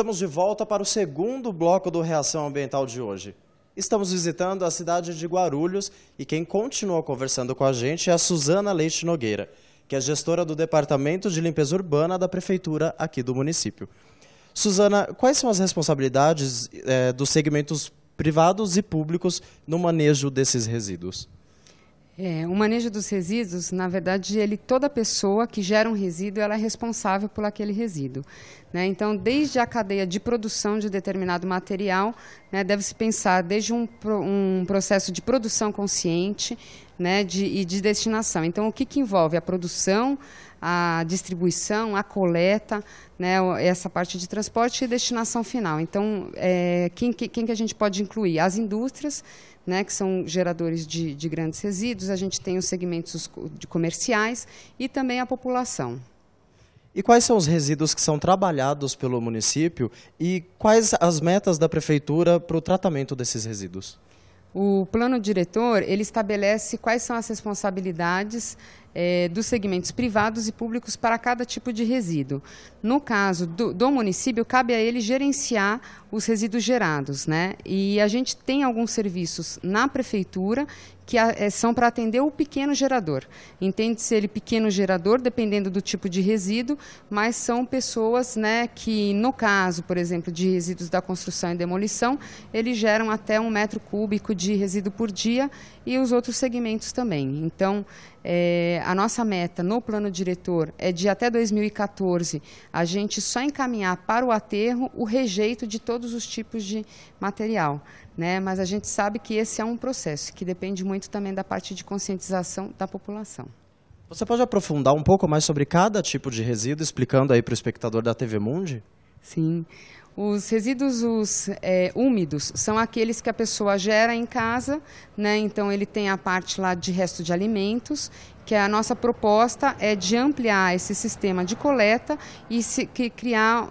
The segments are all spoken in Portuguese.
Estamos de volta para o segundo bloco do Reação Ambiental de hoje. Estamos visitando a cidade de Guarulhos e quem continua conversando com a gente é a Suzana Leite Nogueira, que é gestora do Departamento de Limpeza Urbana da Prefeitura aqui do município. Suzana, quais são as responsabilidades dos segmentos privados e públicos no manejo desses resíduos? O manejo dos resíduos, na verdade, toda pessoa que gera um resíduo, ela é responsável por aquele resíduo, né? Então, desde a cadeia de produção de determinado material, né, deve-se pensar desde um processo de produção consciente, né, e de destinação. Então, o que envolve a produção, a distribuição, a coleta, né, essa parte de transporte e destinação final. Então, quem que a gente pode incluir? As indústrias, né, que são geradores de grandes resíduos, a gente tem os segmentos comerciais e também a população. E quais são os resíduos que são trabalhados pelo município e quais as metas da Prefeitura para o tratamento desses resíduos? O plano diretor, ele estabelece quais são as responsabilidades dos segmentos privados e públicos para cada tipo de resíduo. No caso do município, cabe a ele gerenciar os resíduos gerados, né? E a gente tem alguns serviços na prefeitura que são para atender o pequeno gerador. Entende-se ele pequeno gerador, dependendo do tipo de resíduo, mas são pessoas, né, que, no caso, por exemplo, de resíduos da construção e demolição, eles geram até 1 metro cúbico de resíduo por dia e os outros segmentos também. Então, a nossa meta no plano diretor é de até 2014 a gente só encaminhar para o aterro o rejeito de todos os tipos de material, né? Mas a gente sabe que esse é um processo que depende muito também da parte de conscientização da população. Você pode aprofundar um pouco mais sobre cada tipo de resíduo, explicando aí para o espectador da TV Mundi? Sim. Os resíduos úmidos são aqueles que a pessoa gera em casa, né? Então ele tem a parte lá de resto de alimentos, que a nossa proposta é de ampliar esse sistema de coleta e criar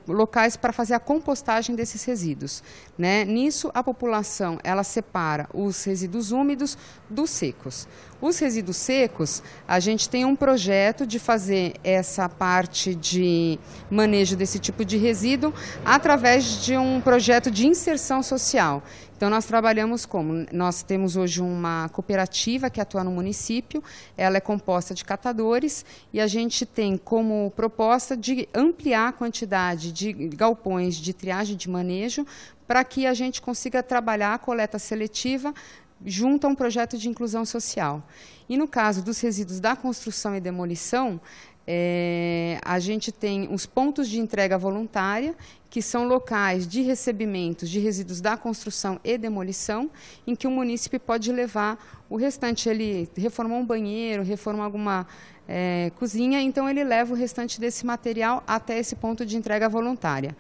locais para fazer a compostagem desses resíduos, né? Nisso a população ela separa os resíduos úmidos dos secos. Os resíduos secos, a gente tem um projeto de fazer essa parte de manejo desse tipo de resíduo através de um projeto de inserção social. Então, nós trabalhamos como? Nós temos hoje uma cooperativa que atua no município, ela é composta de catadores e a gente tem como proposta de ampliar a quantidade de galpões de triagem de manejo para que a gente consiga trabalhar a coleta seletiva junto a um projeto de inclusão social. E no caso dos resíduos da construção e demolição, a gente tem os pontos de entrega voluntária, que são locais de recebimento de resíduos da construção e demolição, em que o munícipe pode levar o restante. Ele reformou um banheiro, reformou alguma cozinha, então ele leva o restante desse material até esse ponto de entrega voluntária.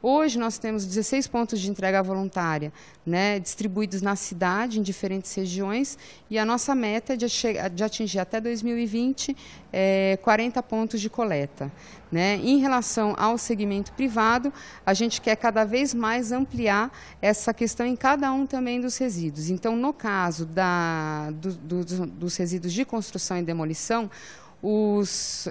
Hoje nós temos 16 pontos de entrega voluntária, né, distribuídos na cidade, em diferentes regiões, e a nossa meta é de atingir até 2020 40 pontos de coleta, né? Em relação ao segmento privado, a gente quer cada vez mais ampliar essa questão em cada um também dos resíduos. Então, no caso dos resíduos de construção e demolição, os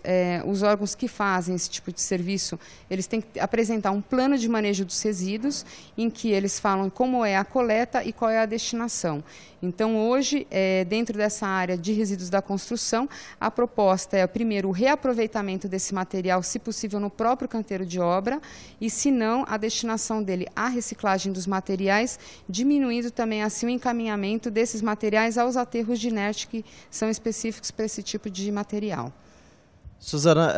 órgãos que fazem esse tipo de serviço, eles têm que apresentar um plano de manejo dos resíduos, em que eles falam como é a coleta e qual é a destinação. Então, hoje, dentro dessa área de resíduos da construção, a proposta é, primeiro, o reaproveitamento desse material, se possível, no próprio canteiro de obra, e, se não, a destinação dele à reciclagem dos materiais, diminuindo também, assim, o encaminhamento desses materiais aos aterros de inerte, que são específicos para esse tipo de material. Suzana,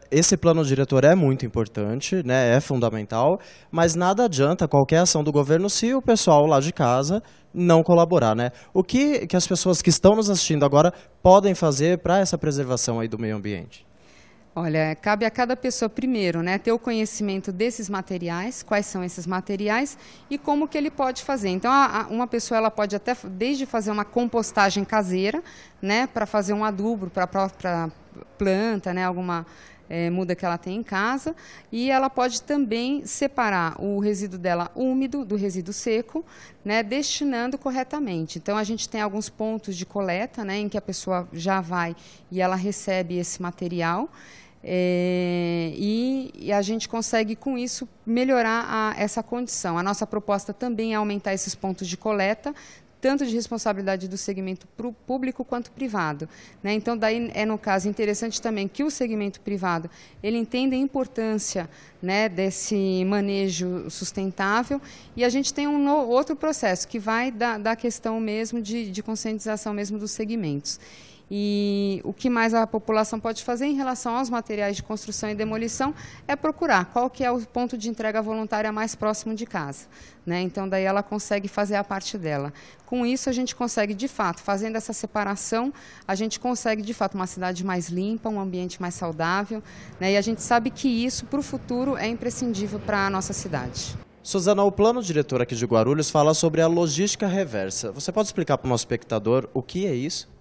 esse plano diretor é muito importante, né, é fundamental, mas nada adianta qualquer ação do governo se o pessoal lá de casa não colaborar, né? O que as pessoas que estão nos assistindo agora podem fazer para essa preservação aí do meio ambiente? Olha, cabe a cada pessoa, primeiro, né, ter o conhecimento desses materiais, quais são esses materiais e como que ele pode fazer. Então, uma pessoa ela pode até, desde fazer uma compostagem caseira, né, para fazer um adubo para a própria planta, né, alguma muda que ela tem em casa, e ela pode também separar o resíduo dela úmido do resíduo seco, né, destinando corretamente. Então, a gente tem alguns pontos de coleta, né, em que a pessoa já vai e ela recebe esse material. e a gente consegue, com isso, melhorar essa condição. A nossa proposta também é aumentar esses pontos de coleta, tanto de responsabilidade do segmento público quanto privado, né? Então, daí no caso, interessante também que o segmento privado ele entenda a importância, né, desse manejo sustentável, e a gente tem outro processo que vai da questão mesmo de conscientização mesmo dos segmentos. E o que mais a população pode fazer em relação aos materiais de construção e demolição é procurar qual que é o ponto de entrega voluntária mais próximo de casa, né? Então, daí ela consegue fazer a parte dela. Com isso, a gente consegue, de fato, fazendo essa separação, a gente consegue, de fato, uma cidade mais limpa, um ambiente mais saudável, né? E a gente sabe que isso, para o futuro, é imprescindível para a nossa cidade. Suzana, o plano diretor aqui de Guarulhos fala sobre a logística reversa. Você pode explicar para o nosso espectador o que é isso?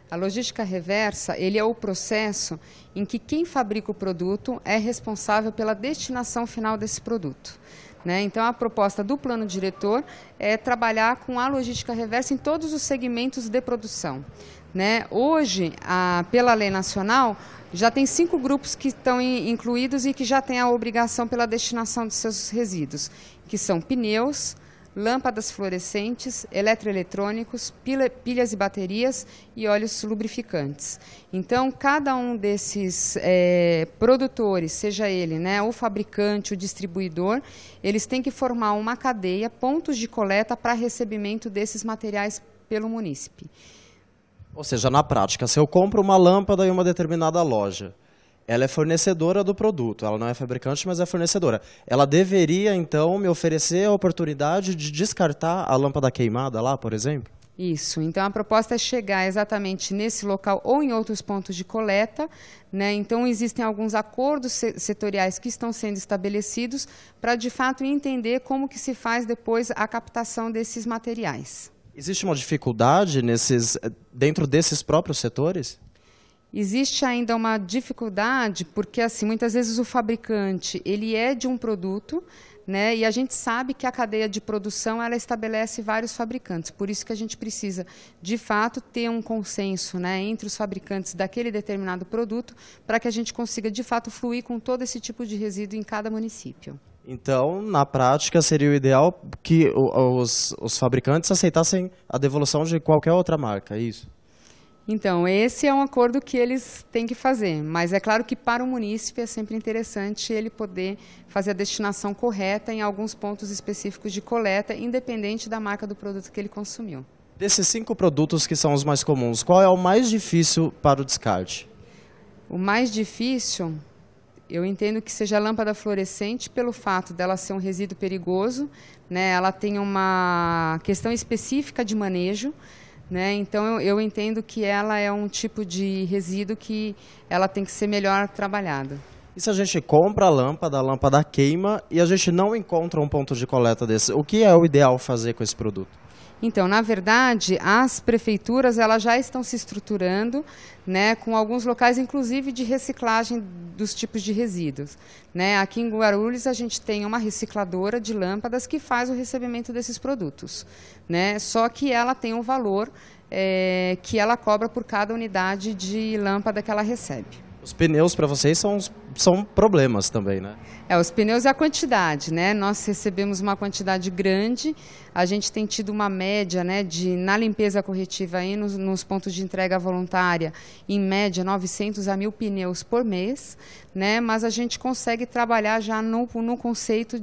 A logística reversa, ele é o processo em que quem fabrica o produto é responsável pela destinação final desse produto, né? Então, a proposta do plano diretor é trabalhar com a logística reversa em todos os segmentos de produção, né? Hoje, pela lei nacional, já tem 5 grupos que estão incluídos e que já têm a obrigação pela destinação de seus resíduos, que são pneus, lâmpadas fluorescentes, eletroeletrônicos, pilhas e baterias e óleos lubrificantes. Então, cada um desses produtores, seja ele, né, o fabricante, o distribuidor, eles têm que formar uma cadeia, pontos de coleta para recebimento desses materiais pelo munícipe. Ou seja, na prática, se eu compro uma lâmpada em uma determinada loja, ela é fornecedora do produto, ela não é fabricante, mas é fornecedora. Ela deveria, então, me oferecer a oportunidade de descartar a lâmpada queimada lá, por exemplo? Isso. Então, a proposta é chegar exatamente nesse local ou em outros pontos de coleta, né? Então, existem alguns acordos setoriais que estão sendo estabelecidos para, de fato, entender como que se faz depois a captação desses materiais. Existe uma dificuldade dentro desses próprios setores? Existe ainda uma dificuldade porque, assim, muitas vezes o fabricante ele é de um produto, né, e a gente sabe que a cadeia de produção ela estabelece vários fabricantes. Por isso que a gente precisa, de fato, ter um consenso, né, entre os fabricantes daquele determinado produto para que a gente consiga, de fato, fluir com todo esse tipo de resíduo em cada município. Então, na prática, seria o ideal que os fabricantes aceitassem a devolução de qualquer outra marca, é isso? Então, esse é um acordo que eles têm que fazer, mas é claro que para o munícipe é sempre interessante ele poder fazer a destinação correta em alguns pontos específicos de coleta, independente da marca do produto que ele consumiu. Desses 5 produtos que são os mais comuns, qual é o mais difícil para o descarte? O mais difícil, eu entendo que seja a lâmpada fluorescente, pelo fato dela ser um resíduo perigoso, né? Ela tem uma questão específica de manejo, né? Então, eu entendo que ela é um tipo de resíduo que ela tem que ser melhor trabalhada. E se a gente compra a lâmpada queima e a gente não encontra um ponto de coleta desse, o que é o ideal fazer com esse produto? Então, na verdade, as prefeituras elas já estão se estruturando, né, com alguns locais, inclusive, de reciclagem dos tipos de resíduos, né? Aqui em Guarulhos, a gente tem uma recicladora de lâmpadas que faz o recebimento desses produtos, né? Só que ela tem um valor que ela cobra por cada unidade de lâmpada que ela recebe. Os pneus para vocês são problemas também, né? Os pneus é a quantidade, né? Nós recebemos uma quantidade grande, a gente tem tido uma média, né, na limpeza corretiva aí nos pontos de entrega voluntária, em média 900 a 1.000 pneus por mês, né? Mas a gente consegue trabalhar já no conceito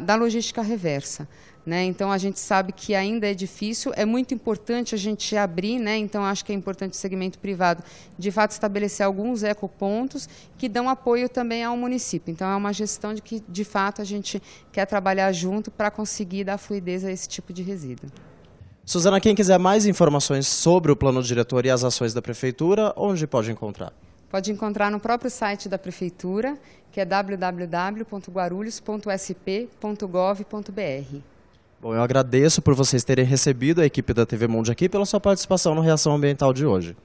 da logística reversa, né? Então, a gente sabe que ainda é difícil, é muito importante a gente abrir, né? Então, acho que é importante o segmento privado, de fato, estabelecer alguns ecopontos que dão apoio também ao município. Então, é uma gestão de que, de fato, a gente quer trabalhar junto para conseguir dar fluidez a esse tipo de resíduo. Suzana, quem quiser mais informações sobre o plano diretor e as ações da Prefeitura, onde pode encontrar? Pode encontrar no próprio site da Prefeitura, que é www.guarulhos.sp.gov.br. Bom, eu agradeço por vocês terem recebido a equipe da TV Mundi aqui pela sua participação no Reação Ambiental de hoje.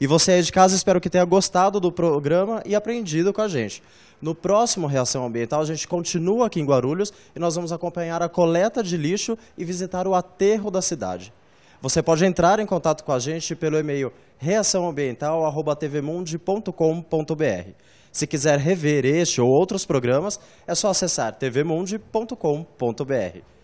E você aí de casa, espero que tenha gostado do programa e aprendido com a gente. No próximo Reação Ambiental, a gente continua aqui em Guarulhos e nós vamos acompanhar a coleta de lixo e visitar o aterro da cidade. Você pode entrar em contato com a gente pelo e-mail reaçãoambiental@tvmundi.com.br. Se quiser rever este ou outros programas, é só acessar tvmundi.com.br.